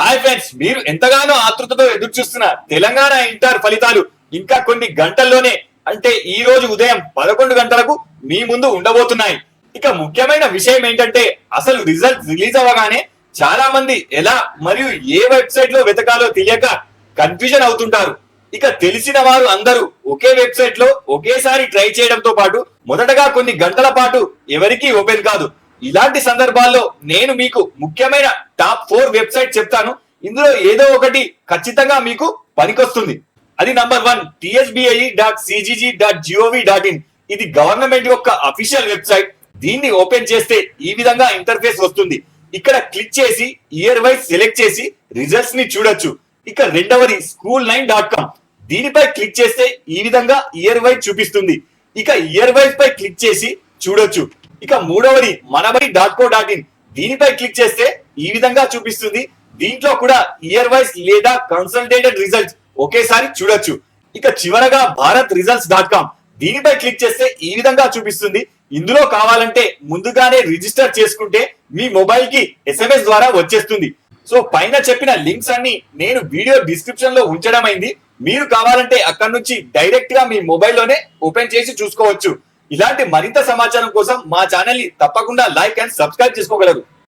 Hi friends, మీరు ఎంతగానో ఆతృతతో ఎదురు చూస్తున్న తెలంగాణ ఇంటర్ ఫలితాలు ఇంకా కొన్ని గంటల్లోనే అంటే ఈ రోజు ఉదయం 11 గంటలకు మీ ముందు ఉండబోతున్నాయి. ఇక ముఖ్యమైన విషయం ఏంటంటే అసలు రిజల్ట్ రిలీజ్ అవ్వగానే చాలా మంది ఎలా మరియు ఏ వెబ్సైట్ లో వెతకాలో తెలియక కన్ఫ్యూజన్ అవుతుంటారు. ఇక తెలిసిన వారు అందరూ ఒకే వెబ్సైట్ లో ఒకేసారి ట్రై చేయడంతో పాటు మొదటగా కొన్ని గంటల పాటు ఎవరికీ ఓపెన్ కాదు. ఇలాంటి సందర్భాల్లో నేను మీకు ముఖ్యమైన టాప్ 4 వెబ్సైట్ చెప్తాను. ఇందులో ఏదో ఒకటి ఖచ్చితంగా మీకు పనికొస్తుంది. అది నంబర్ 1 tsbi.cgg.gov.in. ఇది గవర్నమెంట్ యొక్క అఫీషియల్ వెబ్సైట్. దీన్ని ఓపెన్ చేస్తే ఈ విధంగా ఇంటర్ఫేస్ వస్తుంది. ఇక్కడ క్లిక్ చేసి ఇయర్ వైజ్ సెలెక్ట్ చేసి రిజల్ట్స్ ని చూడొచ్చు. ఇక రెండవది school9.com. దీనిపై క్లిక్ చేస్తే ఈ విధంగా ఇయర్ వైజ్ చూపిస్తుంది. ఇక ఇయర్ వైజ్ పై క్లిక్ చేసి చూడొచ్చు. ఇక మూడవది manabadi.co.in. దీనిపై క్లిక్ చేస్తే ఈ విధంగా చూపిస్తుంది. దీంట్లో కూడా ఇయర్ వైజ్ లేదా కన్సల్టేటెడ్ రిజల్ట్స్ ఒకేసారి చూడొచ్చు. ఇక చివరగా bharat-results.com. దీనిపై క్లిక్ చేస్తే ఈ విధంగా చూపిస్తుంది. ఇందులో కావాలంటే ముందుగానే రిజిస్టర్ చేసుకుంటే మీ మొబైల్ కి SMS ద్వారా వచ్చేస్తుంది. సో పైన చెప్పిన లింక్స్ అన్ని నేను వీడియో డిస్క్రిప్షన్ లో ఉంచడం అయింది. మీరు కావాలంటే అక్కడ నుంచి డైరెక్ట్ గా మీ మొబైల్లోనే ఓపెన్ చేసి చూసుకోవచ్చు. ఇలాంటి మరింత సమాచారం కోసం మా ఛానల్ ని తప్పకుండా లైక్ అండ్ సబ్స్క్రైబ్ చేసుకోగలరు.